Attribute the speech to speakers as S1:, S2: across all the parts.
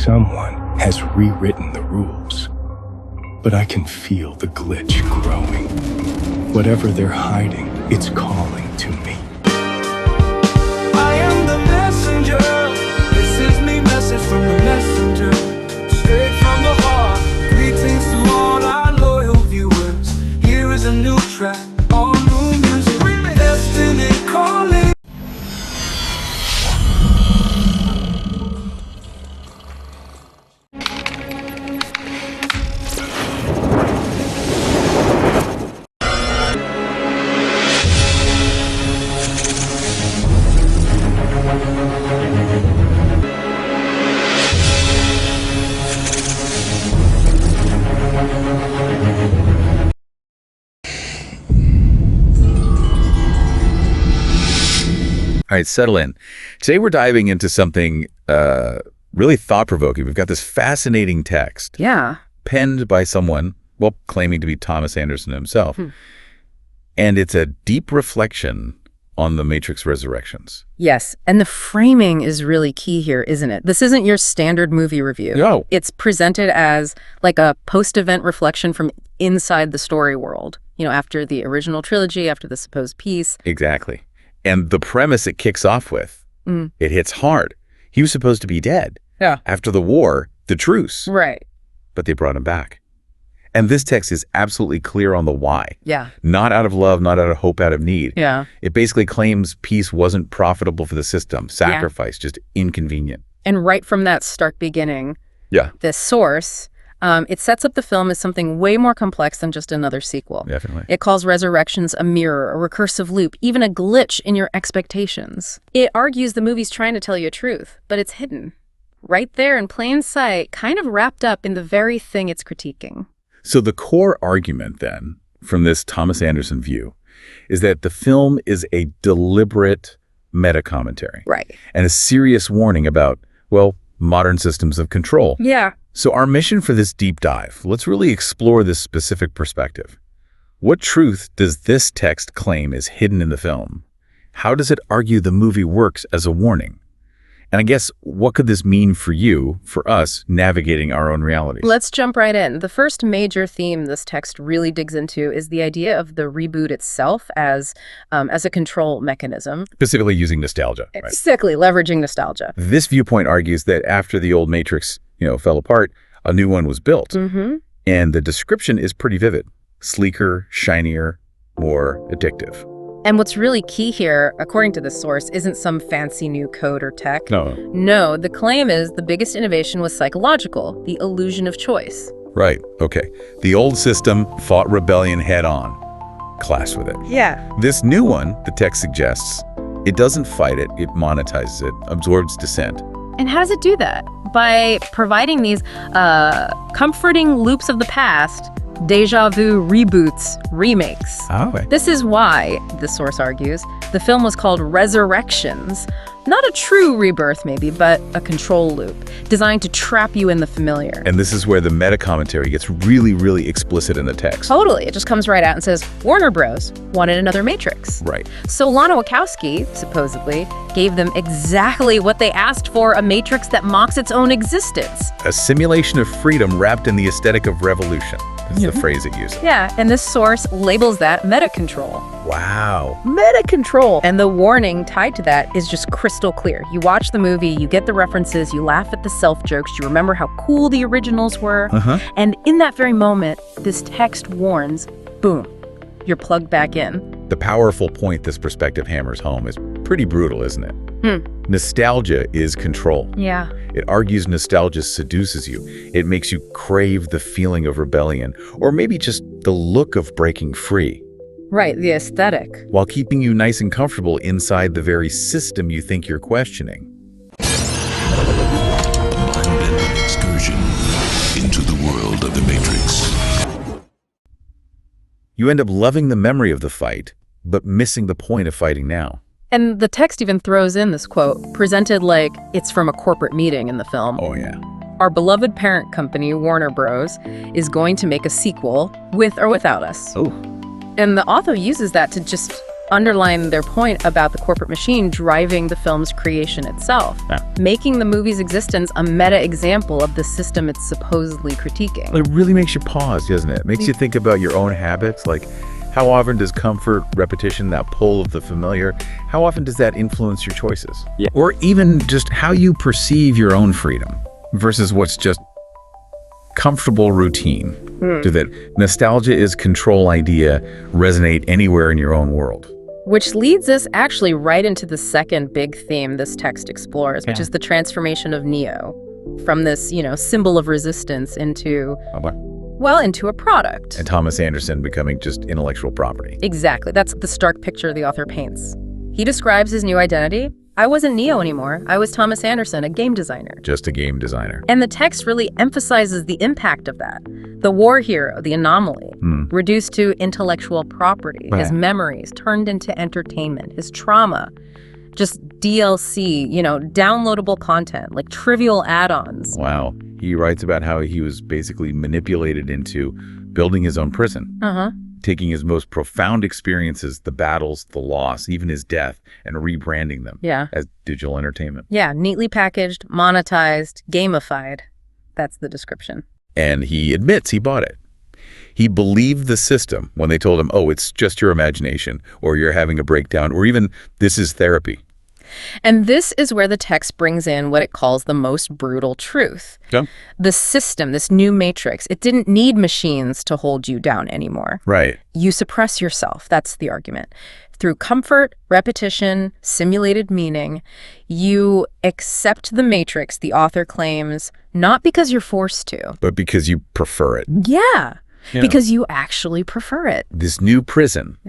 S1: someone has rewritten the rules. But I can feel the glitch growing. Whatever they're hiding, it's calling to me.
S2: I am the messenger. This is me, message from the messenger. Straight from the heart. Greetings to all our loyal viewers. Here is a new track, all new music. Destiny calling.
S3: All right, settle in. Today we're diving into something really thought-provoking. We've got this fascinating text.
S4: Yeah.
S3: Penned by someone, well, claiming to be Thomas Anderson himself. And it's a deep reflection on the Matrix Resurrections.
S4: Yes, and the framing is really key here, isn't it? This isn't your standard movie review.
S3: No.
S4: It's presented as like a post-event reflection from inside the story world, after the original trilogy, after the supposed piece.
S3: Exactly. And the premise it kicks off with, it hits hard. He was supposed to be dead.
S4: Yeah.
S3: After the war, the truce.
S4: Right.
S3: But they brought him back. And this text is absolutely clear on the why.
S4: Yeah.
S3: Not out of love, not out of hope, out of need.
S4: Yeah.
S3: It basically claims peace wasn't profitable for the system, sacrifice, just inconvenient.
S4: And right from that stark beginning,
S3: Yeah.
S4: this source, it sets up the film as something way more complex than just another sequel.
S3: Definitely.
S4: It calls Resurrections a mirror, a recursive loop, even a glitch in your expectations. It argues the movie's trying to tell you a truth, but it's hidden. Right there in plain sight, kind of wrapped up in the very thing it's critiquing.
S3: So the core argument then, from this Thomas Anderson view, is that the film is a deliberate meta-commentary.
S4: Right.
S3: And a serious warning about, well, modern systems of control.
S4: Yeah.
S3: So our mission for this deep dive, let's really explore this specific perspective. What truth does this text claim is hidden in the film? How does it argue the movie works as a warning? And I guess, what could this mean for you, for us, navigating our own realities?
S4: Let's jump right in. The first major theme this text really digs into is the idea of the reboot itself as a control mechanism.
S3: Specifically using nostalgia. Right?
S4: Exactly, leveraging nostalgia.
S3: This viewpoint argues that after the old Matrix, fell apart, a new one was built. And the description is pretty vivid. Sleeker, shinier, more addictive.
S4: And what's really key here, according to this source, isn't some fancy new code or tech.
S3: No.
S4: No, the claim is the biggest innovation was psychological, the illusion of choice.
S3: Right, okay. The old system fought rebellion head on, clashed with it.
S4: Yeah.
S3: This new one, the text suggests, it doesn't fight it, it monetizes it, absorbs dissent.
S4: And how does it do that? By providing these comforting loops of the past, deja vu reboots, remakes.
S3: Oh, okay.
S4: This is why, the source argues, the film was called Resurrections. Not a true rebirth, maybe, but a control loop, designed to trap you in the familiar.
S3: And this is where the meta-commentary gets really, really explicit in the text.
S4: Totally. It just comes right out and says, Warner Bros. Wanted another Matrix.
S3: Right.
S4: So Lana Wachowski, supposedly, gave them exactly what they asked for, a Matrix that mocks its own existence.
S3: A simulation of freedom wrapped in the aesthetic of revolution. That's the phrase it uses.
S4: Yeah, and this source labels that meta-control.
S3: Wow.
S4: Meta-control. And the warning tied to that is just crystal clear. You watch the movie, you get the references, you laugh at the self-jokes, you remember how cool the originals were. And in that very moment, this text warns, boom, you're plugged back in.
S3: The powerful point this perspective hammers home is pretty brutal, isn't it? Nostalgia is control.
S4: Yeah.
S3: It argues nostalgia seduces you. It makes you crave the feeling of rebellion, or maybe just the look of breaking free,
S4: Right, the aesthetic.
S3: while keeping you nice and comfortable inside the very system you think you're questioning.
S5: Mind-bending excursion into the world of the Matrix.
S3: You end up loving the memory of the fight, but missing the point of fighting now.
S4: And the text even throws in this quote, presented like it's from a corporate meeting in the film.
S3: Oh, yeah.
S4: Our beloved parent company, Warner Bros., is going to make a sequel with or without us.
S3: Oh.
S4: And the author uses that to just underline their point about the corporate machine driving the film's creation itself, making the movie's existence a meta-example of the system it's supposedly critiquing.
S3: It really makes you pause, doesn't it? It makes you think about your own habits, like how often does comfort, repetition, that pull of the familiar, how often does that influence your choices? Yeah. Or even just how you perceive your own freedom versus what's just comfortable routine. Do that nostalgia is control idea resonate anywhere in your own world?
S4: Which leads us actually right into the second big theme this text explores, which is the transformation of Neo from this, symbol of resistance into a product.
S3: And Thomas Anderson becoming just intellectual property.
S4: Exactly. That's the stark picture the author paints. He describes his new identity. I wasn't Neo anymore. I was Thomas Anderson, a game designer.
S3: Just a game designer.
S4: And the text really emphasizes the impact of that. The war hero, the anomaly, reduced to intellectual property, his memories turned into entertainment, his trauma, just DLC, downloadable content, like trivial add-ons.
S3: Wow. He writes about how he was basically manipulated into building his own prison. Taking his most profound experiences, the battles, the loss, even his death, and rebranding them as digital entertainment.
S4: Yeah, neatly packaged, monetized, gamified. That's the description.
S3: And he admits he bought it. He believed the system when they told him, oh, it's just your imagination, or you're having a breakdown, or even this is therapy.
S4: And this is where the text brings in what it calls the most brutal truth.
S3: Yeah.
S4: The system, this new matrix, it didn't need machines to hold you down anymore.
S3: Right.
S4: You suppress yourself. That's the argument. Through comfort, repetition, simulated meaning, you accept the matrix, the author claims, not because you're forced to.
S3: But because you prefer it.
S4: Yeah. Because you actually prefer it.
S3: This new prison,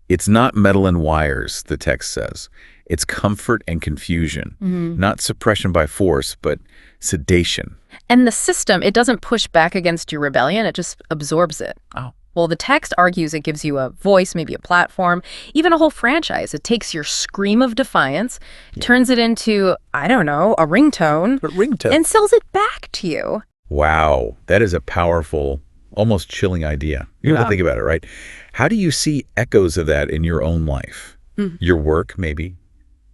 S3: it's not metal and wires, the text says. It's comfort and confusion, not suppression by force, but sedation.
S4: And the system, it doesn't push back against your rebellion, it just absorbs it.
S3: Oh.
S4: Well, the text argues it gives you a voice, maybe a platform, even a whole franchise. It takes your scream of defiance, turns it into, a ringtone, and sells it back to you.
S3: Wow, that is a powerful, almost chilling idea. You have to think about it, right? How do you see echoes of that in your own life? Your work, maybe?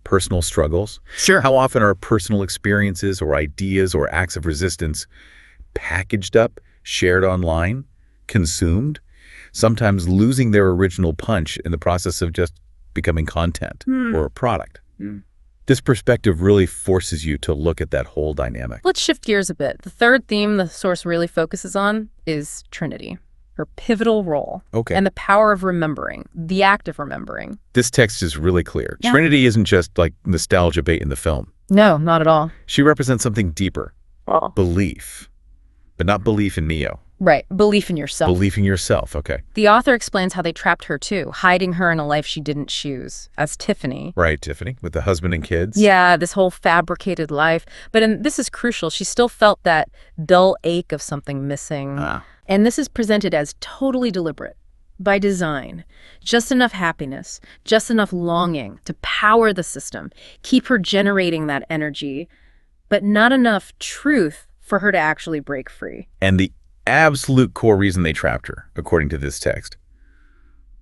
S3: Personal struggles?
S4: Sure.
S3: How often are personal experiences or ideas or acts of resistance packaged up, shared online, consumed, sometimes losing their original punch in the process of just becoming content or a product? This perspective really forces you to look at that whole dynamic.
S4: Let's shift gears a bit. The third theme the source really focuses on is Trinity, her pivotal role, and the power of remembering, the act of remembering.
S3: This text is really clear. Trinity isn't just like nostalgia bait in the film.
S4: No, not at all.
S3: She represents something deeper. Belief. But not belief in Neo.
S4: Right, belief in yourself.
S3: Belief in yourself, okay.
S4: The author explains how they trapped her too, hiding her in a life she didn't choose, as Tiffany.
S3: Right, Tiffany, with the husband and kids.
S4: Yeah, this whole fabricated life. But this is crucial, she still felt that dull ache of something missing. And this is presented as totally deliberate, by design. Just enough happiness, just enough longing to power the system, keep her generating that energy, but not enough truth for her to actually break free.
S3: And the absolute core reason they trapped her, according to this text.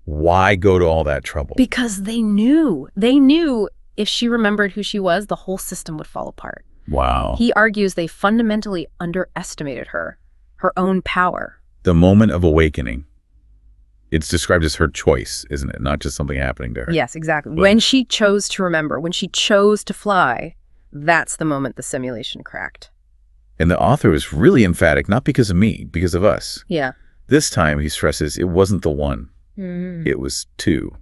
S3: Why go to all that trouble?
S4: Because they knew. They knew if she remembered who she was, the whole system would fall apart.
S3: Wow.
S4: He argues they fundamentally underestimated her own power.
S3: The moment of awakening. It's described as her choice, isn't it? Not just something happening to her.
S4: Yes, exactly. When she chose to remember, when she chose to fly, that's the moment the simulation cracked.
S3: And the author is really emphatic, not because of me, because of us.
S4: Yeah.
S3: This time, he stresses, it wasn't the one. It was two.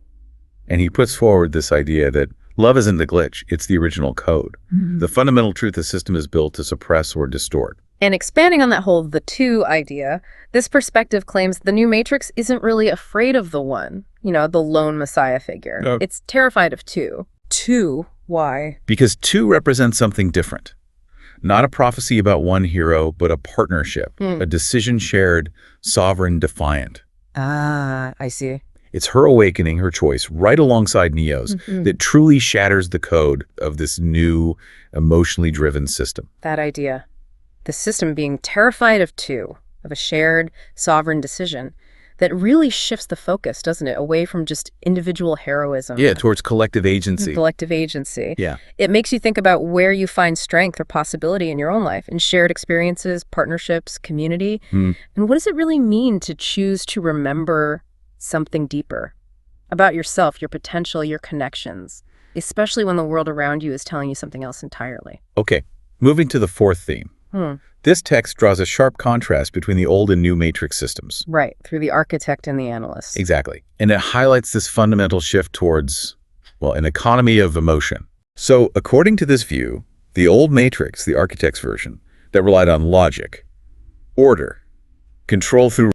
S3: And he puts forward this idea that love isn't the glitch, it's the original code. The fundamental truth the system is built to suppress or distort.
S4: And expanding on that whole the two idea, this perspective claims the new Matrix isn't really afraid of the one, the lone messiah figure. It's terrified of two. Two? Why?
S3: Because two represents something different. Not a prophecy about one hero, but a partnership, a decision shared, sovereign, defiant.
S4: Ah, I see.
S3: It's her awakening, her choice, right alongside Neo's, that truly shatters the code of this new, emotionally driven system.
S4: That idea. The system being terrified of two, of a shared, sovereign decision. that really shifts the focus, doesn't it? Away from just individual heroism.
S3: Yeah, towards collective agency.
S4: Collective agency.
S3: Yeah.
S4: It makes you think about where you find strength or possibility in your own life, in shared experiences, partnerships, community. And what does it really mean to choose to remember something deeper about yourself, your potential, your connections, especially when the world around you is telling you something else entirely?
S3: Okay, moving to the fourth theme. This text draws a sharp contrast between the old and new Matrix systems.
S4: Right, through the architect and the analyst.
S3: Exactly. And it highlights this fundamental shift towards, well, an economy of emotion. So, according to this view, the old Matrix, the architect's version, that relied on logic, order, control through